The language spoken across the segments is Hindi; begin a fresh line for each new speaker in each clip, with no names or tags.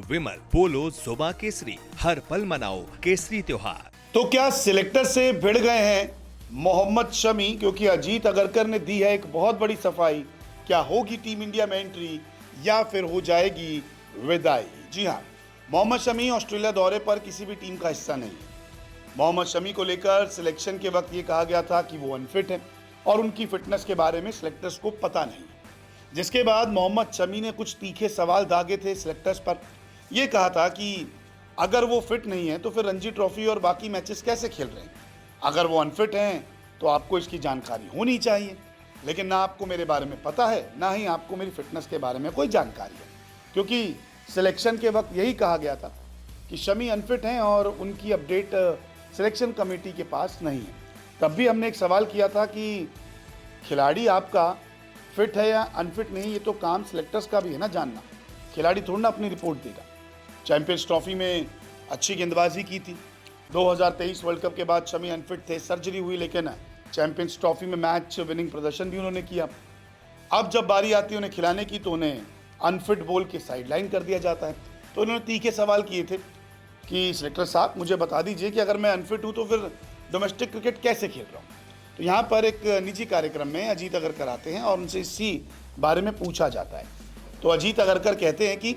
विमल, पोलो, जोबा केसरी, हर पल मनाओ केसरी त्योहार।
तो क्या सिलेक्टर से भिड़ गए हैं मोहम्मद शमी, क्योंकि अजीत अगरकर ने दी है एक बहुत बड़ी सफाई। क्या होगी टीम इंडिया में एंट्री या फिर हो जाएगी विदाई? जी हाँ, मोहम्मद शमी ऑस्ट्रेलिया दौरे पर किसी भी टीम का हिस्सा नहीं है। मोहम्मद शमी को लेकर सिलेक्शन के वक्त ये कहा गया था कि वो अनफिट है और उनकी फिटनेस के बारे में सिलेक्टर्स को पता नहीं है। जिसके बाद मोहम्मद शमी ने कुछ तीखे सवाल दागे थे सिलेक्टर्स पर। यह कहा था कि अगर वो फिट नहीं है तो फिर रणजी ट्रॉफी और बाकी मैचेस कैसे खेल रहे हैं? अगर वो अनफिट हैं तो आपको इसकी जानकारी होनी चाहिए, लेकिन ना आपको मेरे बारे में पता है, ना ही आपको मेरी फिटनेस के बारे में कोई जानकारी है। क्योंकि सिलेक्शन के वक्त यही कहा गया था कि शमी अनफिट हैं और उनकी अपडेट सिलेक्शन कमेटी के पास नहीं है। तब भी हमने एक सवाल किया था कि खिलाड़ी आपका फिट है या अनफिट नहीं, ये तो काम सिलेक्टर्स का भी है ना जानना। खिलाड़ी थोड़ा ना अपनी रिपोर्ट देगा। चैंपियंस ट्रॉफी में अच्छी गेंदबाजी की थी। 2023 वर्ल्ड कप के बाद शमी अनफिट थे, सर्जरी हुई, लेकिन चैंपियंस ट्रॉफी में मैच विनिंग प्रदर्शन भी उन्होंने किया। अब जब बारी आती है उन्हें खिलाने की तो उन्हें अनफिट बोल के साइडलाइन कर दिया जाता है। तो उन्होंने तीखे सवाल किए थे कि सिलेक्टर साहब मुझे बता दीजिए कि अगर मैं अनफिट हूँ तो फिर डोमेस्टिक क्रिकेट कैसे खेल रहा हूँ? तो यहाँ पर एक निजी कार्यक्रम में अजीत अगरकर आते हैं और उनसे इसी बारे में पूछा जाता है। तो अजीत अगरकर कहते हैं कि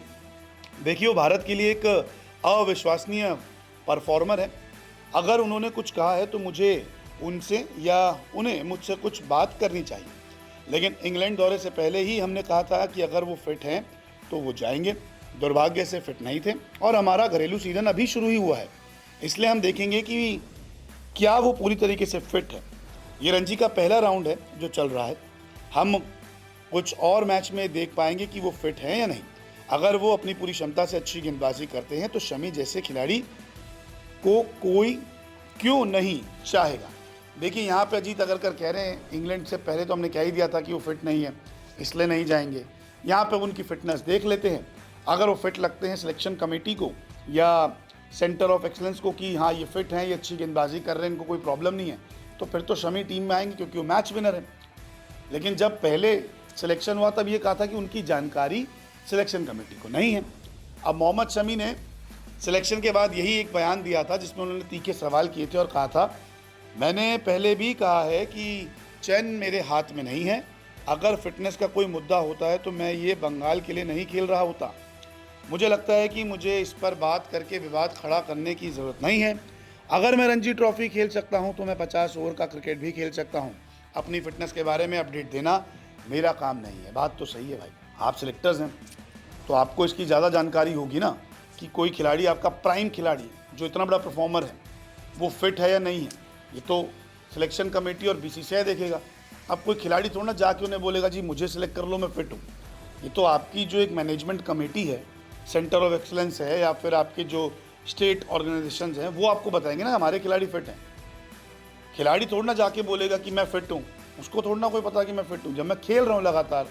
देखिए, वो भारत के लिए एक अविश्वसनीय परफॉर्मर है। अगर उन्होंने कुछ कहा है तो मुझे उनसे या उन्हें मुझसे कुछ बात करनी चाहिए। लेकिन इंग्लैंड दौरे से पहले ही हमने कहा था कि अगर वो फिट हैं तो वो जाएंगे। दुर्भाग्य से फिट नहीं थे और हमारा घरेलू सीजन अभी शुरू ही हुआ है, इसलिए हम देखेंगे कि क्या वो पूरी तरीके से फिट है। ये रणजी का पहला राउंड है जो चल रहा है। हम कुछ और मैच में देख पाएंगे कि वो फिट हैं या नहीं। अगर वो अपनी पूरी क्षमता से अच्छी गेंदबाजी करते हैं तो शमी जैसे खिलाड़ी को कोई क्यों नहीं चाहेगा। देखिए, यहाँ पे अजीत अगरकर कह रहे हैं इंग्लैंड से पहले तो हमने कह ही दिया था कि वो फिट नहीं है, इसलिए नहीं जाएंगे। यहाँ पे उनकी फिटनेस देख लेते हैं। अगर वो फिट लगते हैं सिलेक्शन कमेटी को या सेंटर ऑफ एक्सलेंस को कि हाँ ये फिट हैं, ये अच्छी गेंदबाजी कर रहे हैं, इनको कोई प्रॉब्लम नहीं है, तो फिर तो शमी टीम में आएंगे क्योंकि वो मैच विनर है। लेकिन जब पहले सिलेक्शन हुआ तब ये कहा था कि उनकी जानकारी सिलेक्शन कमेटी को नहीं है। अब मोहम्मद शमी ने सिलेक्शन के बाद यही एक बयान दिया था जिसमें उन्होंने तीखे सवाल किए थे और कहा था, मैंने पहले भी कहा है कि चैन मेरे हाथ में नहीं है। अगर फिटनेस का कोई मुद्दा होता है तो मैं ये बंगाल के लिए नहीं खेल रहा होता। मुझे लगता है कि मुझे इस पर बात करके विवाद खड़ा करने की ज़रूरत नहीं है। अगर मैं रणजी ट्रॉफी खेल सकता हूं तो मैं 50 ओवर का क्रिकेट भी खेल सकता हूं। अपनी फिटनेस के बारे में अपडेट देना मेरा काम नहीं है। बात तो सही है भाई, आप सिलेक्टर्स हैं तो आपको इसकी ज़्यादा जानकारी होगी ना कि कोई खिलाड़ी, आपका प्राइम खिलाड़ी जो इतना बड़ा परफॉर्मर है, वो फिट है या नहीं है। ये तो सिलेक्शन कमेटी और बीसीसीआई देखेगा। अब कोई खिलाड़ी थोड़ा ना जाके उन्हें बोलेगा जी मुझे सिलेक्ट कर लो, मैं फिट हूँ। ये तो आपकी जो एक मैनेजमेंट कमेटी है, सेंटर ऑफ एक्सलेंस है, या फिर आपके जो स्टेट ऑर्गेनाइजेशंस हैं, वो आपको बताएंगे ना हमारे खिलाड़ी फिट हैं। खिलाड़ी थोड़ा ना जाके बोलेगा कि मैं फिट हूँ, उसको थोड़ा ना कोई पता कि मैं फिट हूँ। जब मैं खेल रहा हूँ लगातार,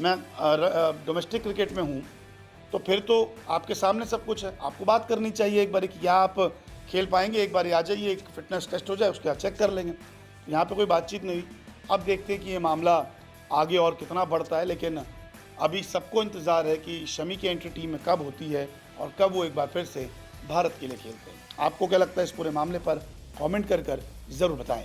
मैं डोमेस्टिक क्रिकेट में हूँ, तो फिर तो आपके सामने सब कुछ है। आपको बात करनी चाहिए एक बार कि क्या आप खेल पाएंगे, एक बार आ जाइए, एक फिटनेस टेस्ट हो जाए, उसके बाद चेक कर लेंगे। यहाँ पे कोई बातचीत नहीं। अब देखते हैं कि ये मामला आगे और कितना बढ़ता है, लेकिन अभी सबको इंतज़ार है कि शमी की एंट्री टीम में कब होती है और कब वो एक बार फिर से भारत के लिए खेलते हैं। आपको क्या लगता है इस पूरे मामले पर? कमेंट कर ज़रूर बताएं।